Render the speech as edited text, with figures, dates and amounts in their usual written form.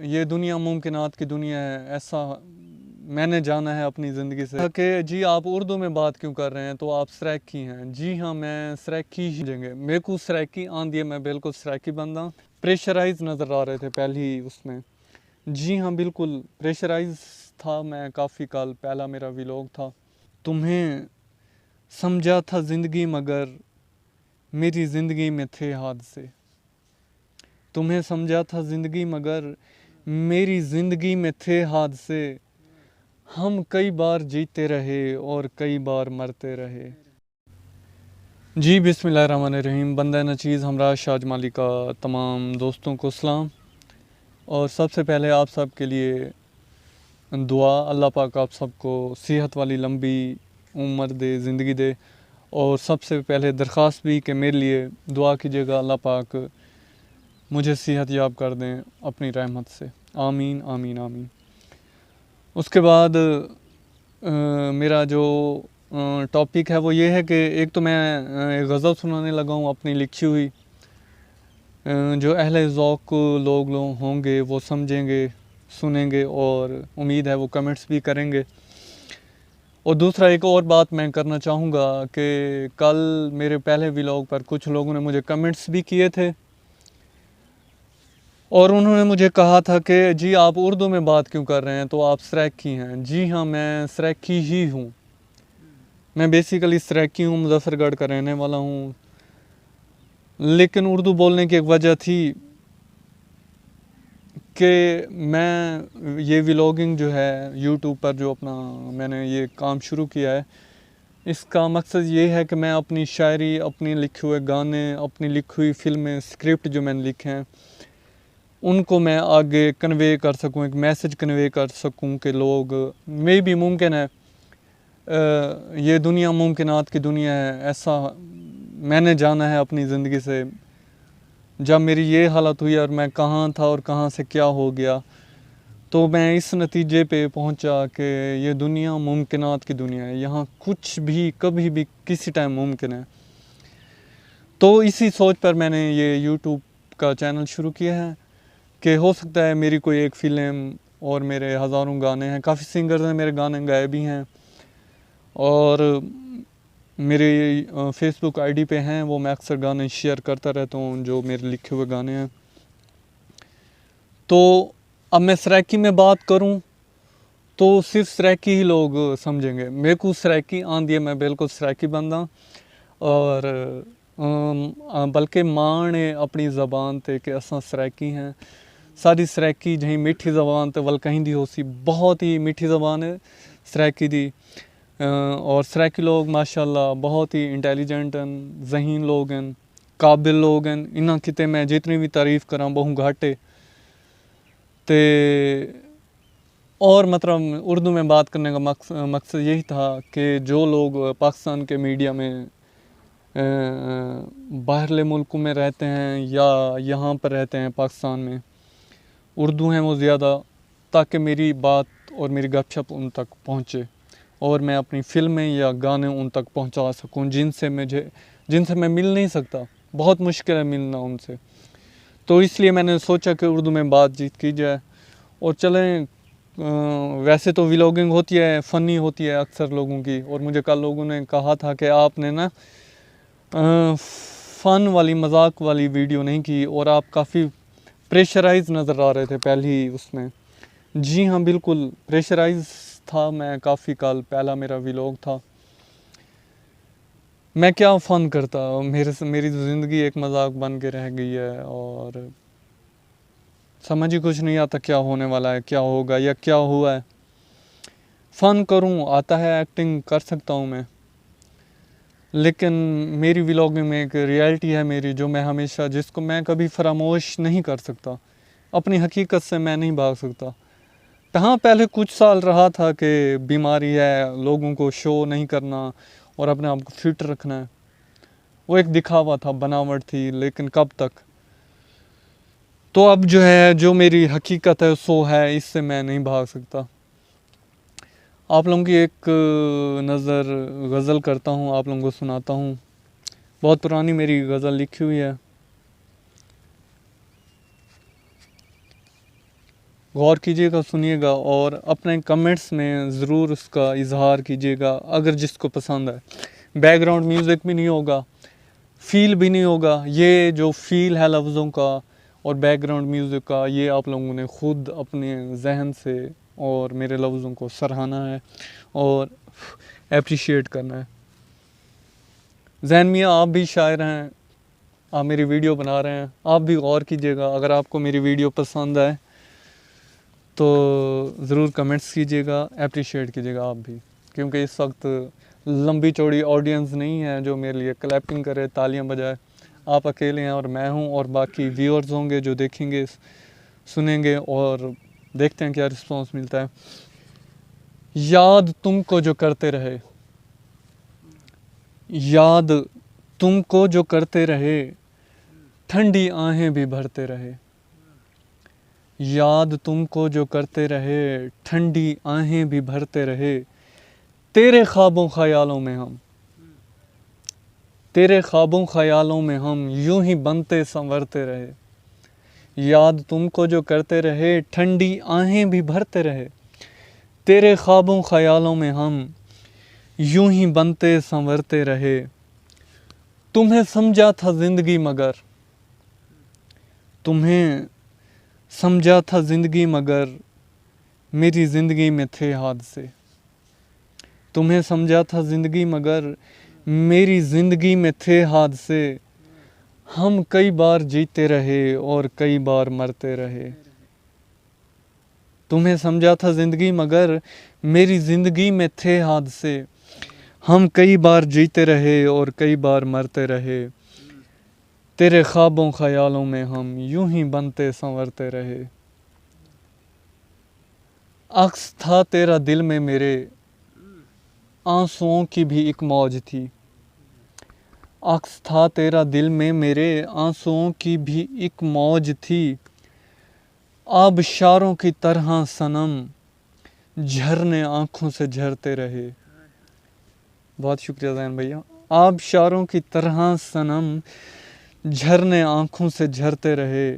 ये दुनिया मुमकिनात की दुनिया है, ऐसा मैंने जाना है अपनी ज़िंदगी से। कि जी आप उर्दू में बात क्यों कर रहे हैं, तो आप सराइकी हैं। जी हाँ, मैं सराइकी ही देंगे, मेरे को सराइकी आंदी है, मैं बिल्कुल सराइकी बंदा। प्रेशराइज नज़र आ रहे थे पहली उसमें। जी हाँ, बिल्कुल प्रेशराइज था मैं, काफ़ी कल पहला मेरा व्लॉग था। तुम्हें समझा था ज़िंदगी मगर मेरी ज़िंदगी में थे हादसे। तुम्हें समझा था ज़िंदगी मगर मेरी ज़िंदगी में थे हादसे। हम कई बार जीते रहे और कई बार मरते रहे। जी बिस्मिल्लाहिर्रहमानिर्रहीम। बंदा नचीज़ हमरा शाजमाली का तमाम दोस्तों को सलाम। और सबसे पहले आप सब के लिए दुआ, अल्लाह पाक आप सबको सेहत वाली लंबी उम्र दे, ज़िंदगी दे। और सबसे पहले दरख्वास्त भी कि मेरे लिए दुआ कीजिएगा, अल्लाह पाक मुझे सेहत याब कर दें अपनी रहमत से। आमीन आमीन आमीन। उसके बाद मेरा जो टॉपिक है वो ये है कि एक तो मैं एक गज़ल सुनाने लगा हूँ अपनी लिखी हुई। जो अहले ज़ौक़ लोग होंगे वो समझेंगे, सुनेंगे और उम्मीद है वो कमेंट्स भी करेंगे। और दूसरा एक और बात मैं करना चाहूँगा कि कल मेरे पहले व्लॉग पर कुछ लोगों ने मुझे कमेंट्स भी किए थे और उन्होंने मुझे कहा था कि जी आप उर्दू में बात क्यों कर रहे हैं, तो आप सराइकी हैं। जी हाँ, मैं सराइकी ही हूँ। मैं बेसिकली सराइकी हूँ, मुज़फ़्फ़रगढ़ का रहने वाला हूँ। लेकिन उर्दू बोलने की एक वजह थी कि मैं ये व्लॉगिंग जो है यूट्यूब पर जो अपना मैंने ये काम शुरू किया है, इसका मकसद ये है कि मैं अपनी शायरी, अपने लिखे हुए गाने, अपनी लिखी हुई फ़िल्में, स्क्रिप्ट जो मैंने लिखे हैं, उनको मैं आगे कन्वे कर सकूं, एक मैसेज कन्वे कर सकूं कि लोग में भी मुमकिन है, ये दुनिया मुमकिनात की दुनिया है, ऐसा मैंने जाना है अपनी ज़िंदगी से। जब मेरी ये हालत हुई और मैं कहाँ था और कहाँ से क्या हो गया, तो मैं इस नतीजे पे पहुँचा कि ये दुनिया मुमकिनात की दुनिया है, यहाँ कुछ भी कभी भी किसी टाइम मुमकिन है। तो इसी सोच पर मैंने ये यूट्यूब का चैनल शुरू किया है कि हो सकता है मेरी कोई एक फ़िल्म और मेरे हज़ारों गाने हैं, काफ़ी सिंगर्स हैं मेरे गाने गाए भी हैं और मेरे फेसबुक आईडी पे हैं, वो मैं अक्सर गाने शेयर करता रहता हूँ जो मेरे लिखे हुए गाने हैं। तो अब मैं सराइकी में बात करूँ तो सिर्फ सराइकी ही लोग समझेंगे। मेरे को सराइकी आंदी है, मैं बिल्कुल सराइकी बंदा। और बल्कि मां ने अपनी ज़बान ते कि असां सराइकी हैं। सारी सराइकी जहीं मीठी ज़बान ते वल कहीं दी होसी, बहुत ही मीठी ज़बान है सराइकी दी। और सराइकी लोग माशाल्लाह बहुत ही इंटेलिजेंट हैं, ज़हीन लोग हैं, काबिल लोग हैं। इन्हां किते मैं जितनी भी तारीफ़ करा बहु घट है। ते और मतलब उर्दू में बात करने का मकसद यही था कि जो लोग पाकिस्तान के मीडिया में बाहरले मुल्कों में रहते हैं या यहाँ पर रहते हैं पाकिस्तान में, उर्दू हैं वो ज़्यादा, ताकि मेरी बात और मेरी गपशप उन तक पहुँचे और मैं अपनी फ़िल्में या गाने उन तक पहुँचा सकूँ जिनसे मैं मिल नहीं सकता, बहुत मुश्किल है मिलना उनसे। तो इसलिए मैंने सोचा कि उर्दू में बातचीत की जाए। और चलें, वैसे तो व्लॉगिंग होती है, फ़नी होती है अक्सर लोगों की, और मुझे कल लोगों ने कहा था कि आपने ना फ़न वाली, मजाक वाली वीडियो नहीं की और आप काफ़ी प्रेशराइज नज़र आ रहे थे पहली उसमें। जी हाँ, बिल्कुल प्रेशराइज था मैं, काफ़ी कल पहला मेरा व्लॉग था। मैं क्या फ़न करता, मेरी ज़िंदगी एक मजाक बन के रह गई है और समझ ही कुछ नहीं आता क्या होने वाला है, क्या होगा या क्या हुआ है। फ़न करूं आता है, एक्टिंग कर सकता हूं मैं, लेकिन मेरी व्लॉगिंग में एक रियलिटी है मेरी, जो मैं हमेशा, जिसको मैं कभी फरामोश नहीं कर सकता। अपनी हकीकत से मैं नहीं भाग सकता। हाँ, पहले कुछ साल रहा था कि बीमारी है, लोगों को शो नहीं करना और अपने आप को फिट रखना है, वो एक दिखावा था, बनावट थी, लेकिन कब तक। तो अब जो है, जो मेरी हकीकत है सो है, इससे मैं नहीं भाग सकता। आप लोगों की एक नज़र गज़ल करता हूँ, आप लोगों को सुनाता हूँ। बहुत पुरानी मेरी गज़ल लिखी हुई है। गौर कीजिएगा, सुनिएगा और अपने कमेंट्स में ज़रूर उसका इजहार कीजिएगा अगर जिसको पसंद है। बैकग्राउंड म्यूज़िक भी नहीं होगा, फील भी नहीं होगा। ये जो फील है लफ्ज़ों का और बैकग्राउंड म्यूज़िक का, ये आप लोगों ने ख़ुद अपने जहन से और मेरे लफ्ज़ों को सराहना है और एप्रिशिएट करना है। जैन मियाँ, आप भी शायर हैं, आप मेरी वीडियो बना रहे हैं, आप भी गौर कीजिएगा। अगर आपको मेरी वीडियो पसंद आए तो ज़रूर कमेंट्स कीजिएगा, एप्रिशिएट कीजिएगा आप भी, क्योंकि इस वक्त लंबी चौड़ी ऑडियंस नहीं है जो मेरे लिए क्लैपिंग करे, तालियां बजाए। आप अकेले हैं और मैं हूं, और बाकी व्यूअर्स होंगे जो देखेंगे, सुनेंगे, और देखते हैं क्या रिस्पॉन्स मिलता है। याद तुमको जो करते रहे, याद तुमको जो करते रहे, ठंडी आहें भी भरते रहे। याद तुमको जो करते रहे, ठंडी आहें भी भरते रहे। तेरे ख्वाबों ख्यालों में हम, तेरे ख्वाबों ख्यालों में हम यूं ही बनते संवरते रहे। याद तुमको जो करते रहे, ठंडी आहें भी भरते रहे। तेरे ख्वाबों ख्यालों में हम यूं ही बनते संवरते रहे। तुम्हें समझा था ज़िंदगी मगर, तुम्हें समझा था ज़िंदगी मगर मेरी ज़िंदगी में थे हादसे। तुम्हें समझा था ज़िंदगी मगर मेरी ज़िंदगी में थे हादसे। हम कई बार जीते रहे और कई बार मरते रहे। तुम्हें समझा था ज़िंदगी मगर मेरी ज़िंदगी में थे हादसे। हम कई बार जीते रहे और कई बार मरते रहे। तेरे ख्वाबों ख्यालों में हम यूं ही बनते संवरते रहे। अक्स था तेरा दिल में मेरे, आंसुओं की भी एक मौज थी। अक्स था तेरा दिल में मेरे, आंसुओं की भी एक मौज थी। आबशारों की तरह सनम झरने आँखों से झरते रहे। बहुत शुक्रिया जैन भैया। आबशारों की तरह सनम झरने आँखों से झरते रहे।